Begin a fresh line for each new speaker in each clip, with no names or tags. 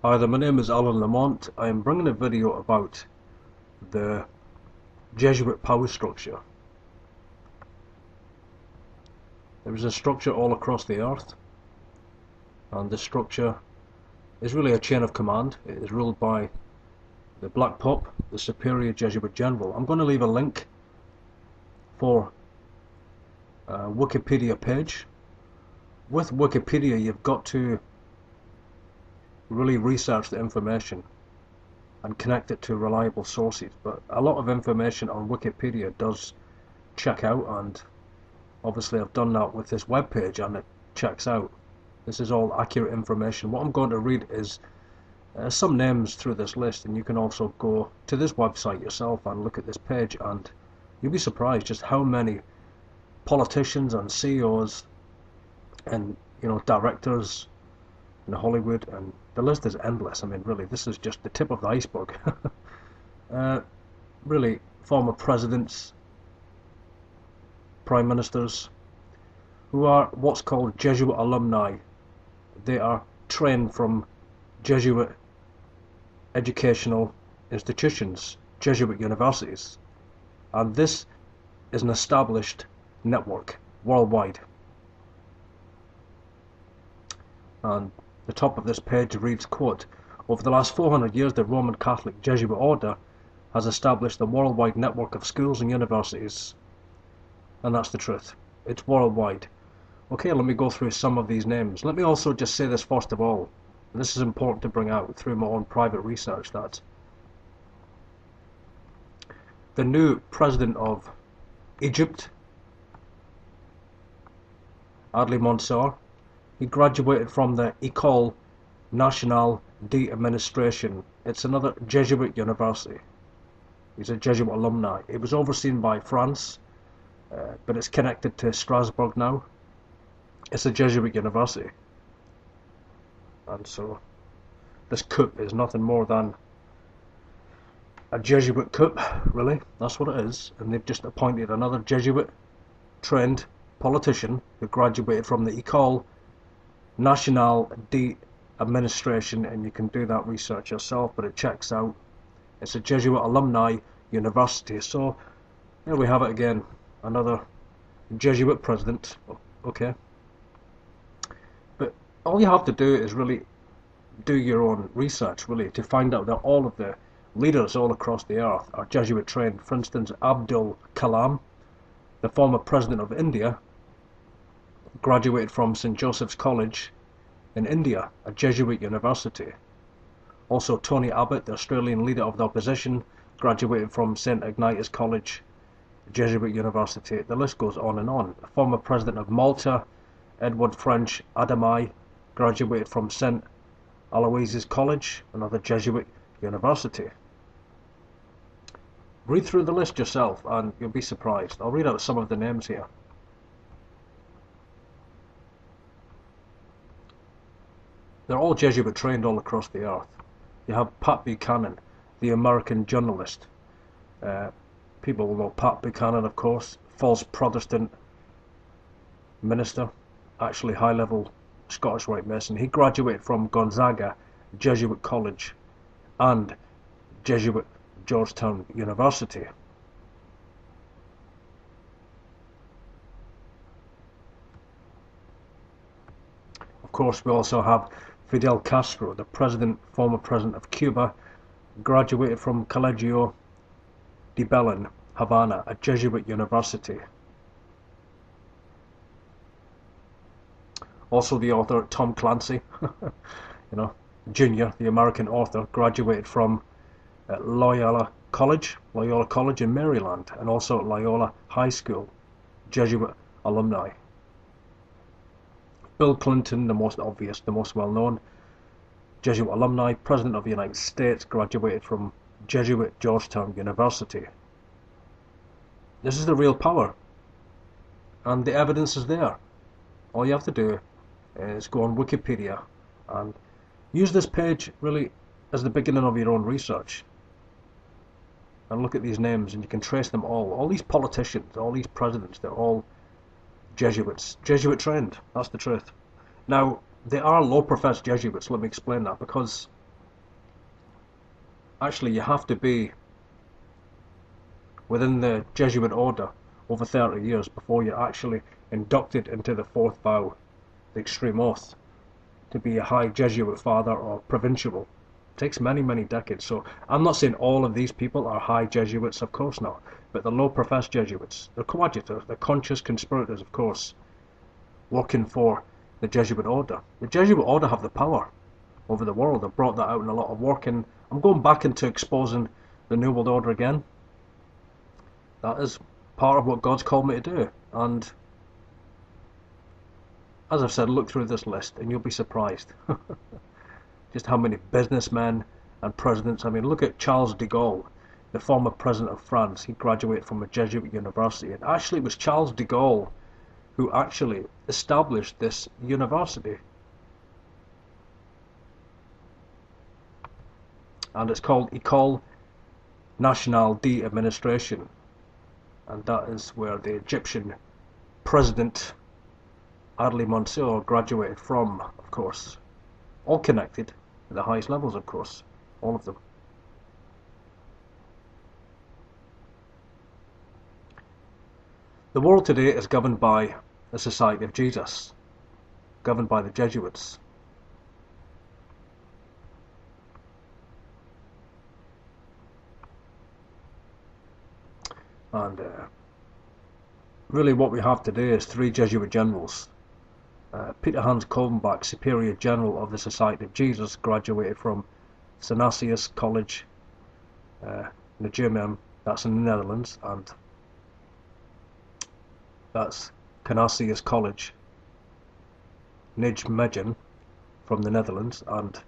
Hi there, my name is Alan Lamont. I am bringing a video about the Jesuit power structure. There is a structure all across the earth, and this structure is really a chain of command. It is ruled by the Black Pope, the Superior Jesuit General. I'm going to leave a link for a Wikipedia page. With Wikipedia, you've got to really research the information and connect it to reliable sources, but a lot of information on Wikipedia does check out, and obviously I've done that with this web page and it checks out. This is all accurate information. What I'm going to read is some names through this list, and you can also go to this website yourself and look at this page, and you'll be surprised just how many politicians and CEOs and directors in Hollywood, and the list is endless. I mean, really, this is just the tip of the iceberg. Really, former presidents, prime ministers, who are what's called Jesuit alumni. They are trained from Jesuit educational institutions, Jesuit universities, and this is an established network worldwide. And the top of this page reads, quote, "Over the last 400 years, the Roman Catholic Jesuit order has established a worldwide network of schools and universities." And that's the truth. It's worldwide. Okay, let me go through some of these names. Let me also just say this first of all, and this is important to bring out through my own private research, that the new president of Egypt, Adli Mansour, he graduated from the École Nationale d'Administration. It's another Jesuit university. He's a Jesuit alumni. It was overseen by France, but it's connected to Strasbourg now. It's a Jesuit university. And so this coup is nothing more than a Jesuit coup, really. That's what it is. And they've just appointed another Jesuit trained politician who graduated from the École Nationale d'Administration, and you can do that research yourself, but it checks out. It's a Jesuit alumni university. So there we have it again, another Jesuit president. Okay, but all you have to do is really do your own research, really, to find out that all of the leaders all across the earth are Jesuit trained. For instance, Abdul Kalam, the former president of India, graduated from St. Joseph's College in India, a Jesuit university. Also, Tony Abbott, the Australian leader of the opposition, graduated from St. Ignatius College, Jesuit university. The list goes on and on. The former president of Malta, Edward French Adamai, graduated from St. Aloysius College, another Jesuit university. Read through the list yourself and you'll be surprised. I'll read out some of the names here. They're all Jesuit trained all across the earth. You have Pat Buchanan, the American journalist. People will know Pat Buchanan, of course, false Protestant minister, actually high-level Scottish Rite Mason. He graduated from Gonzaga Jesuit College and Jesuit Georgetown University. Of course, we also have Fidel Castro, the former president of Cuba, graduated from Colegio de Belen, Havana, a Jesuit university. Also the author Tom Clancy, Jr., the American author, graduated from Loyola College in Maryland, and also Loyola High School, Jesuit alumni. Bill Clinton, the most obvious, the most well-known, Jesuit alumni, President of the United States, graduated from Jesuit Georgetown University. This is the real power, and the evidence is there. All you have to do is go on Wikipedia and use this page really as the beginning of your own research, and look at these names, and you can trace them all. All these politicians, all these presidents, they're all Jesuits, Jesuit trained. That's the truth. Now, they are low-professed Jesuits. Let me explain that, because Actually, you have to be within the Jesuit order over 30 years before you're actually inducted into the fourth vow, the extreme oath, to be a high Jesuit father or provincial. It takes many, many decades. So I'm not saying all of these people are high Jesuits, of course not, but the low professed Jesuits, the coadjutors, the conscious conspirators, of course, working for the Jesuit order. The Jesuit order have the power over the world. I've brought that out in a lot of work, and I'm going back into exposing the New World Order again. That is part of what God's called me to do. And as I've said, look through this list and you'll be surprised just how many businessmen and presidents. I mean, look at Charles de Gaulle, the former president of France. He graduated from a Jesuit university, and actually it was Charles de Gaulle who actually established this university. And it's called École Nationale d'Administration, and that is where the Egyptian president Adli Mansour graduated from, of course. All connected at the highest levels, of course, all of them. The world today is governed by the Society of Jesus, governed by the Jesuits. And really what we have today is three Jesuit generals. Peter Hans Kolbenbach, Superior General of the Society of Jesus, graduated from Canisius College, Nijmegen, that's in the Netherlands, and that's Canisius College, Nijmegen, from the Netherlands, and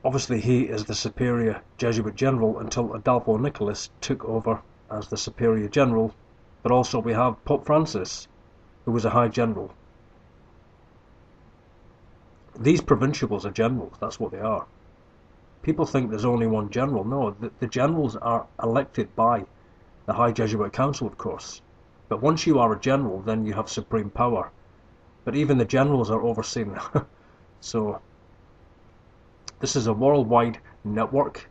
obviously he is the Superior Jesuit General until Adolfo Nicholas took over as the Superior General. But also we have Pope Francis, who was a High General. These provincials are generals, that's what they are. People think there's only one general. No, the generals are elected by the High Jesuit Council, of course. But once you are a general, then you have supreme power. But even the generals are overseen. So this is a worldwide network.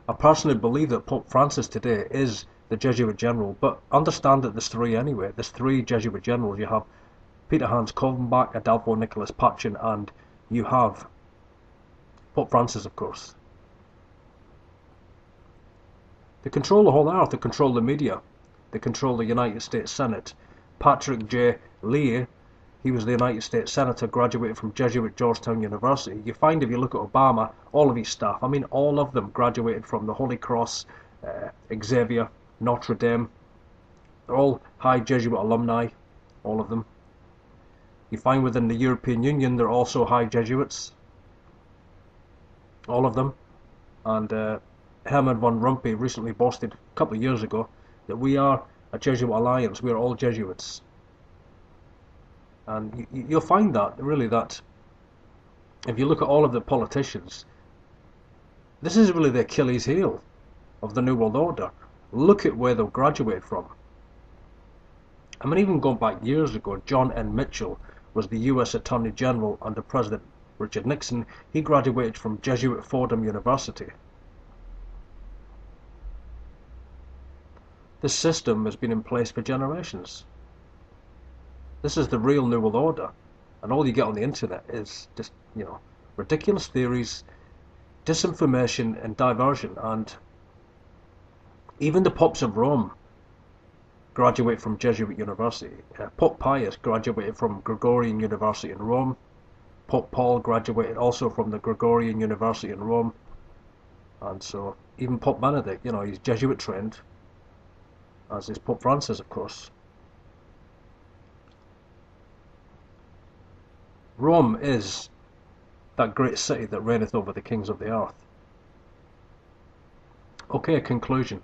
I personally believe that Pope Francis today is the Jesuit general, but understand that there's three anyway. There's three Jesuit generals. You have Peter Hans Kolbenbach, Adolfo Nicholas Pachin, and you have Pope Francis, of course. They control the whole earth. They control the media. They control the United States Senate. Patrick J. Leahy, he was the United States Senator, graduated from Jesuit Georgetown University. You find if you look at Obama, all of his staff, I mean all of them graduated from the Holy Cross, Xavier, Notre Dame. They're all high Jesuit alumni, all of them. You find within the European Union they're also high Jesuits, all of them. And Herman von Rompuy recently boasted a couple of years ago that we are a Jesuit alliance, we are all Jesuits. And you'll find that, really, that if you look at all of the politicians, this is really the Achilles heel of the New World Order. Look at where they've graduated from. I mean, even going back years ago, John N. Mitchell was the US Attorney General under President Richard Nixon. He graduated from Jesuit Fordham University. This system has been in place for generations. This is the real New World Order, and all you get on the internet is just, ridiculous theories, disinformation and diversion. And even the popes of Rome graduate from Jesuit University. Pope Pius graduated from Gregorian University in Rome. Pope Paul graduated also from the Gregorian University in Rome. And so even Pope Benedict, he's Jesuit trained, as is Pope Francis, of course. Rome is that great city that reigneth over the kings of the earth. Okay, conclusion.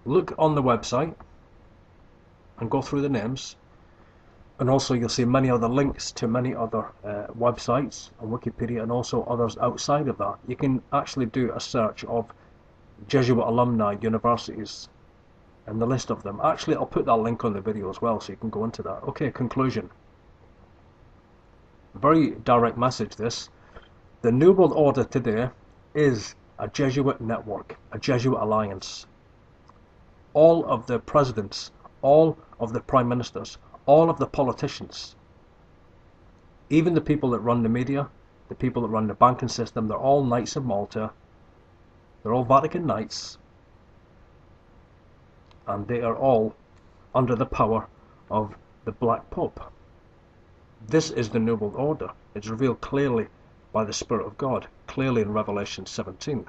Look on the website and go through the names, and also you'll see many other links to many other websites on Wikipedia, and also others outside of that. You can actually do a search of Jesuit alumni universities and the list of them. Actually, I'll put that link on the video as well, so you can go into that. Okay, conclusion. Very direct message this. The New World Order today is a Jesuit network, a Jesuit alliance. All of the presidents, all of the prime ministers, all of the politicians, even the people that run the media, the people that run the banking system, they're all Knights of Malta. They're all Vatican Knights. And they are all under the power of the Black Pope. This is the New World Order. It's revealed clearly by the Spirit of God, clearly in Revelation 17,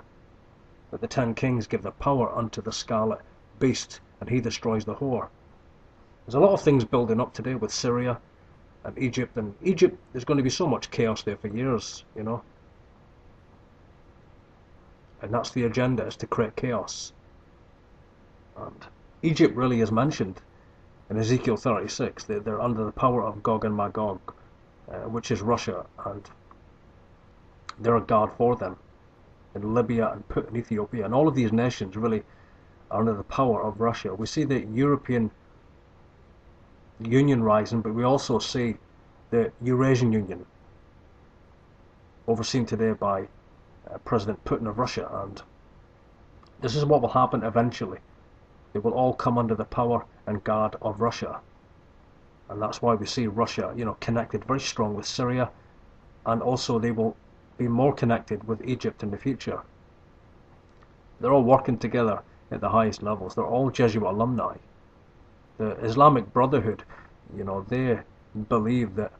that the 10 kings give the power unto the scarlet beast, and he destroys the whore. There's a lot of things building up today with Syria and Egypt. And Egypt, there's going to be so much chaos there for years, you know. And that's the agenda, is to create chaos. And Egypt really is mentioned in Ezekiel 36. They're under the power of Gog and Magog, which is Russia, and they're a guard for them. In Libya and Put in Ethiopia, and all of these nations really are under the power of Russia. We see the European Union rising, but we also see the Eurasian Union, overseen today by President Putin of Russia. And this is what will happen eventually. They will all come under the power and guard of Russia. And that's why we see Russia, you know, connected very strong with Syria, and also they will be more connected with Egypt in the future. They're all working together at the highest levels. They're all Jesuit alumni. The Islamic Brotherhood, you know, they believe that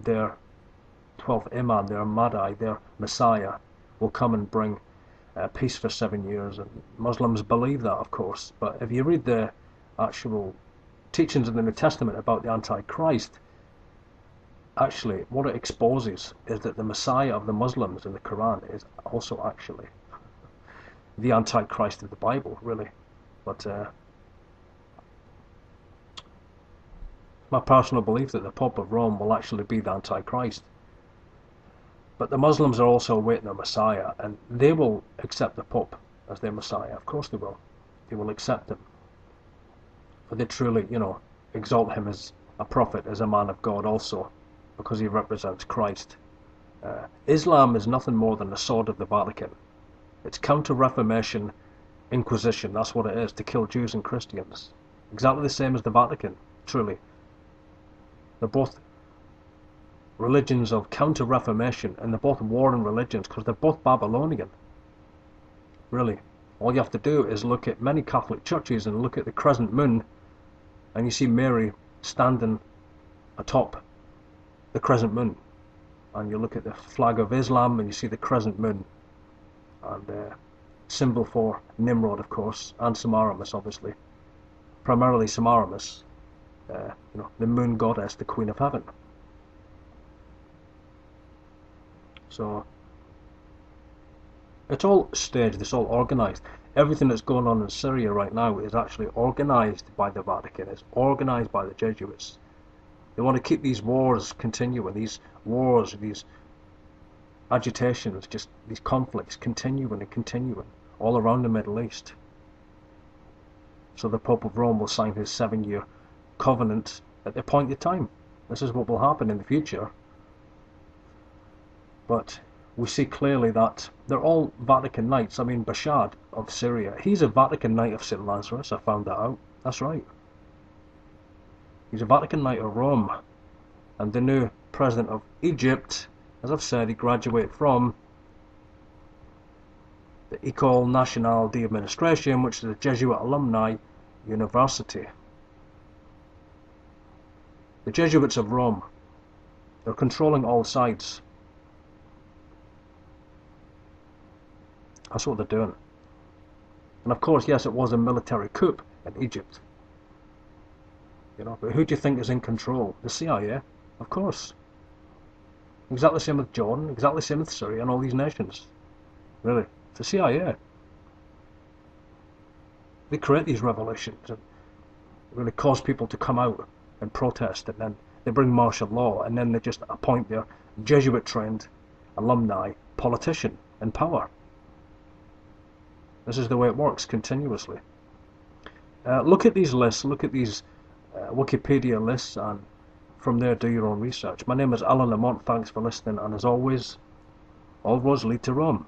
their 12th Imam, their Mahdi, their Messiah, will come and bring peace for 7 years. And Muslims believe that, of course. But if you read the actual teachings in the New Testament about the Antichrist, actually what it exposes is that the Messiah of the Muslims in the Quran is also actually the Antichrist of the Bible, really. But my personal belief that the Pope of Rome will actually be the Antichrist. But the Muslims are also awaiting their Messiah, and they will accept the Pope as their Messiah. Of course they will. They will accept him. For they truly, you know, exalt him as a prophet, as a man of God also, because he represents Christ. Islam is nothing more than the sword of the Vatican. It's counter-Reformation Inquisition. That's what it is, to kill Jews and Christians. Exactly the same as the Vatican, truly. They're both religions of counter-Reformation, and they're both warring religions because they're both Babylonian. Really. All you have to do is look at many Catholic churches and look at the crescent moon, and you see Mary standing atop the crescent moon. And you look at the flag of Islam and you see the crescent moon, and symbol for Nimrod, of course, and Semiramis, obviously. Primarily Semiramis, you know, the moon goddess, the Queen of Heaven. So it's all staged, it's all organized. Everything that's going on in Syria right now is actually organized by the Vatican. It's organized by the Jesuits. They want to keep these wars continuing, these wars, these agitations, just these conflicts continuing and continuing all around the Middle East. So the Pope of Rome will sign his 7-year covenant at the appointed time. This is what will happen in the future. But we see clearly that they're all Vatican Knights. I mean, Bashar of Syria, he's a Vatican Knight of St. Lazarus. I found that out. That's right. He's a Vatican Knight of Rome. And the new president of Egypt, as I've said, he graduated from the École Nationale d'Administration, which is a Jesuit alumni university. The Jesuits of Rome, they're controlling all sides. That's what they're doing. And of course, yes, it was a military coup in Egypt. You know, but who do you think is in control? The CIA, of course. Exactly the same with Jordan, exactly the same with Syria and all these nations. Really, it's the CIA. They create these revolutions and really cause people to come out and protest, and then they bring martial law, and then they just appoint their Jesuit-trained alumni politician in power. This is the way it works continuously. Look at these lists, look at these Wikipedia lists, and from there do your own research. My name is Alan Lamont, thanks for listening, and as always, all roads lead to Rome.